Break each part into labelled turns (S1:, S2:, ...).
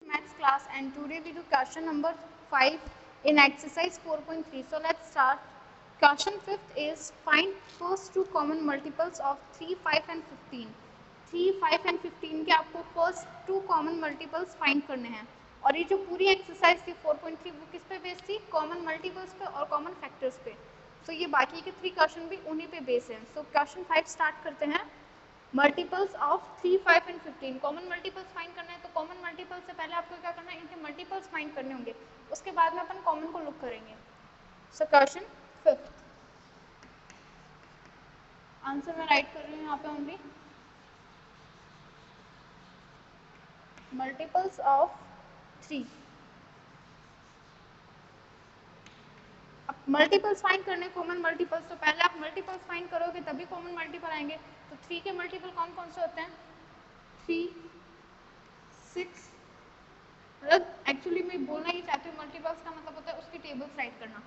S1: Maths class, and today we do question number 5 in exercise 4.3. So let's start. Question 5th is find first two common multiples of 3, 5 and 15. 3, 5 and 15 के आपको first two common multiples find करने हैं और ये जो पूरी exercise थी 4.3 वो किस पे बेस्ड थी? कॉमन मल्टीपल्स पे और कॉमन फैक्टर्स पे. सो ये बाकी के 3 क्वेश्चन भी उन्हीं पे बेस हैं. सो क्वेश्चन 5 स्टार्ट करते हैं. Multiples of 3, 5 and 15. Common multiples find करना है तो कॉमन मल्टीपल्स से पहले आपको क्या करना है? इनके मल्टीपल्स फाइंड करने होंगे, उसके बाद में अपन कॉमन को लुक करेंगे. सो क्वेश्चन 5 आंसर मैं राइट कर रही हूँ यहाँ पे ओनली. Multiples of 3. अब मल्टीपल्स फाइंड करने कॉमन मल्टीपल्स, तो पहले आप मल्टीपल्स फाइंड करोगे तभी कॉमन मल्टीपल आएंगे. तो 3 के मल्टीपल कौन कौन से होते हैं? 3, 6. मतलब एक्चुअली मैं बोलना ही चाहती हूँ मल्टीपल्स का मतलब होता है उसकी टेबल्स राइट करना.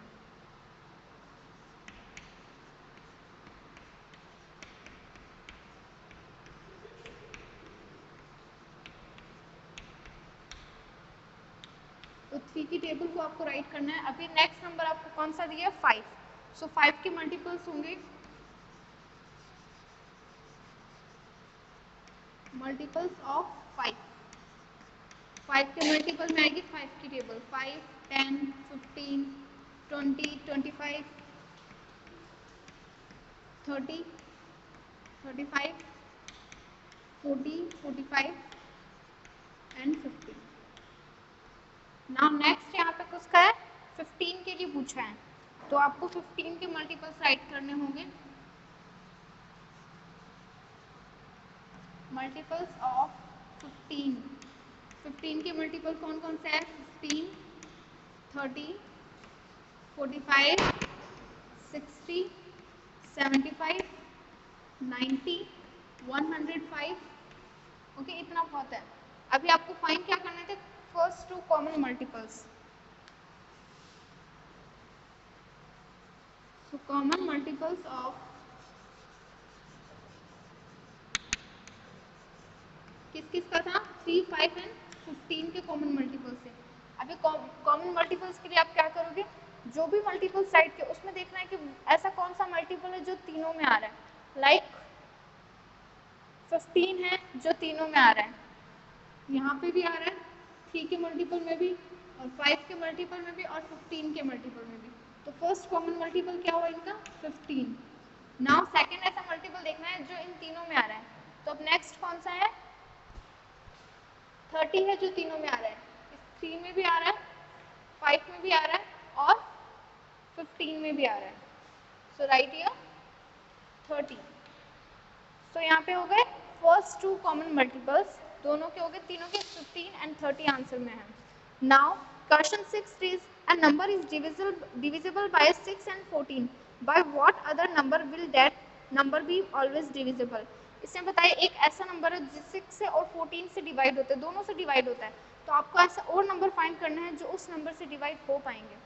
S1: तो 3 की टेबल को आपको राइट करना है. अभी नेक्स्ट नंबर आपको कौन सा दिया है? 5. सो 5 के मल्टीपल्स होंगे मल्टीपल्स ऑफ 5. 5 के मल्टीपल में आएगी 5 की टेबल. 5, 10, 15, 20, 25, 30, 35, 40, 45 एंड 50. नाउ नेक्स्ट यहाँ पे किसका है? 15 के लिए पूछा है तो आपको 15 के मल्टीपल्स राइट करने होंगे. Multiples of 15. 15 के मल्टीपल कौन कौन से हैं? 15, 30, 45, 60, 75, 90, 105. ओके, इतना बहुत है. अभी आपको फाइंड क्या करने थे? First two common multiples. So common multiples of किस किस का था? 3, 5 एंड 15 के कॉमन मल्टीपल्स थे. अभी कॉमन मल्टीपल्स के लिए आप क्या करोगे? जो भी मल्टीपल्स राइट के उसमें देखना है कि ऐसा कौन सा मल्टीपल है जो तीनों में आ रहा है. लाइक 15 है जो तीनों में आ रहा है, यहाँ पे भी आ रहा है 3 के मल्टीपल में भी और 5 के मल्टीपल में भी और 15 के मल्टीपल में भी. तो फर्स्ट कॉमन मल्टीपल क्या हुआ इनका? 15. नाउ सेकंड ऐसा मल्टीपल देखना है जो इन तीनों में आ रहा है. तो अब नेक्स्ट कौन सा है? 30 है जो तीनों में आ रहा है. इस 3 में भी आ रहा है, 5 में भी आ रहा है और 15 में भी आ रहा है. सो राइट हियर 30. सो यहाँ पे हो गए फर्स्ट टू कॉमन मल्टीपल्स, दोनों के हो गए, तीनों के 15 एंड 30 आंसर में है. Now question 6 is a number is divisible by 6 and 14. By what other number will that number be always divisible? इसमें बताइए एक ऐसा नंबर है जो 6 से और 14 से डिवाइड होता है, दोनों से डिवाइड होता है. तो आपको ऐसा और नंबर फाइंड करना है जो उस नंबर से डिवाइड हो पाएंगे.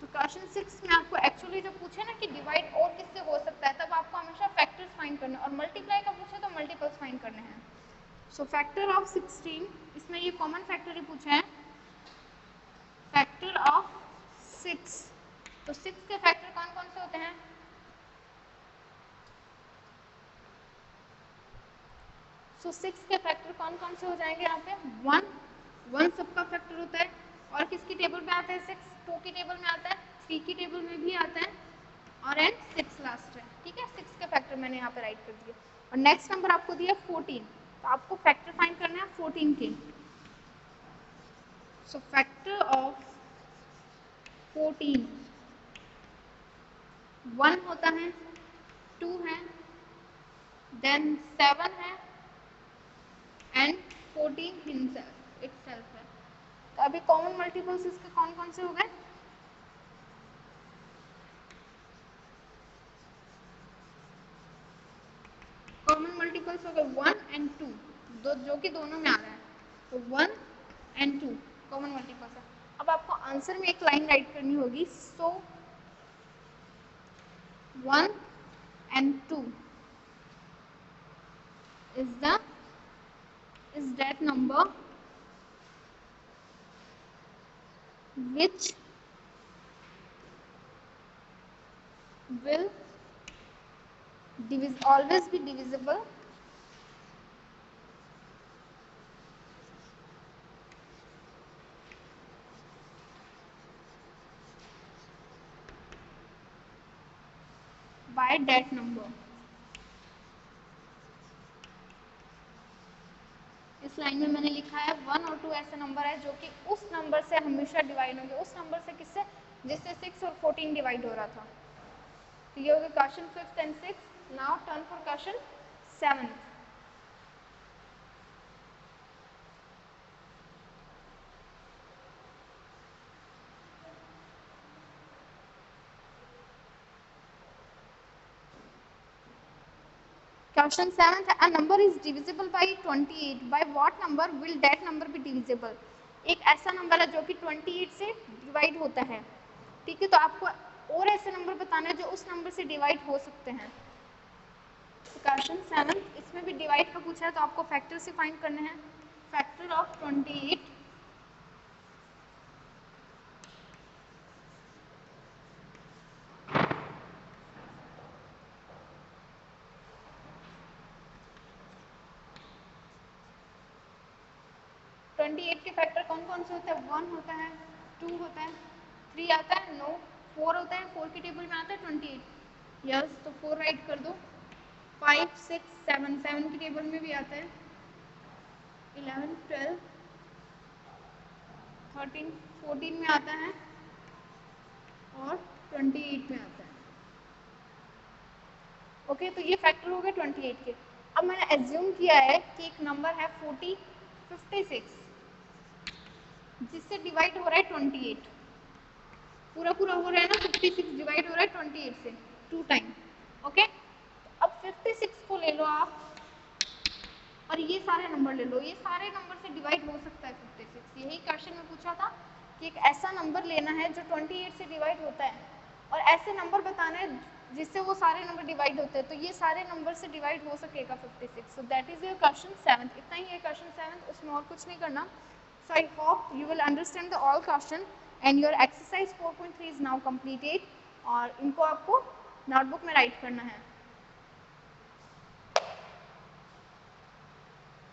S1: तो क्वेश्चन 6 में आपको एक्चुअली जब पूछे ना कि डिवाइड और किससे हो सकता है तब आपको हमेशा फैक्टर्स फाइंड करना है और मल्टीप्लाई का पूछे तो मल्टीपल्स फाइंड करने हैं. सो फैक्टर ऑफ 16, इसमें ये कॉमन फैक्टर ही पूछा है. फैक्टर ऑफ 6, तो 6 के फैक्टर कौन कौन से होते हैं? सो 6 के फैक्टर कौन कौन से हो जाएंगे यहाँ पे? 1 सबका फैक्टर होता है और किसकी टेबल में आता है? 6. 2 की टेबल में आता है, 3 की टेबल में भी आता है और एंड 6 लास्ट है. ठीक है, 6 के फैक्टर मैंने यहाँ पे राइट कर दिए. और नेक्स्ट नंबर आपको दिया 14, तो आपको फैक्टर फाइंड करना है 14 के. सो फैक्टर ऑफ 14 1 होता है, 2 है, देन 7 है एंड 14 itself है. तो अभी कॉमन मल्टीपल्स इसके कौन कौन से हो गए? कॉमन मल्टीपल्स हो गए 1 एंड 2, जो कि दोनों में आ रहा है. तो 1 एंड 2 कॉमन मल्टीपल्स है. अब आपको आंसर में एक लाइन राइट करनी होगी. सो 1 and 2 is that number which will always be divisible by that number. इस लाइन में मैंने लिखा है 1 और 2 ऐसे नंबर है जो कि उस नंबर से हमेशा डिवाइड होंगे, उस नंबर से किससे, जिससे 6 और 14 डिवाइड हो रहा था। तो ये हो गया question 5th and 6th। Now turn for question 7th। Question 7th, a number is divisible by 28. By what number will that number be divisible? एक ऐसा नंबर है जो कि 28 से डिवाइड होता है, ठीक है। तो आपको और ऐसे नंबर बताना है जो उस नंबर से डिवाइड हो सकते हैं। क्वेश्चन 7th, इसमें भी डिवाइड का पूछा है तो आपको फैक्टर से फाइंड करने हैं। फैक्टर ऑफ 28, के फैक्टर कौन कौन से होते हैं? 1 होता है, 2 होता है, 3 आता है, नो 4 होता है। 4 की टेबल में आता है 28, यस, तो 4 राइट कर दो। 5 6 7, 7 की टेबल में भी आता है। 11 12 13 14 में आता है और 28 में आता है। ओके, तो ये फैक्टर हो गए 28 के। अब मैंने एज्यूम किया है कि एक नंबर है 56 जिससे डिवाइड हो रहा है 28, पूरा पूरा हो रहा है ना, 56 डिवाइड हो रहा है 28 से 2 टाइम। ओके, अब 56 को ले लो आप और ये सारे नंबर ले लो, ये सारे नंबर से डिवाइड हो सकता है 56। यही क्वेश्चन में पूछा था कि एक ऐसा नंबर लेना है जो 28 से डिवाइड होता है और ऐसे नंबर बताना है जिससे वो सारे नंबर डिवाइड होते हैं। तो ये सारे नंबर से डिवाइड हो सकेगा 56। So that is your question 7th। इतना ही है क्वेश्चन 7th, उसमें और कुछ नहीं करना। So I hope you will understand the all question and your exercise 4.3 is now completed. और इनको आपको नोटबुक में राइट करना है।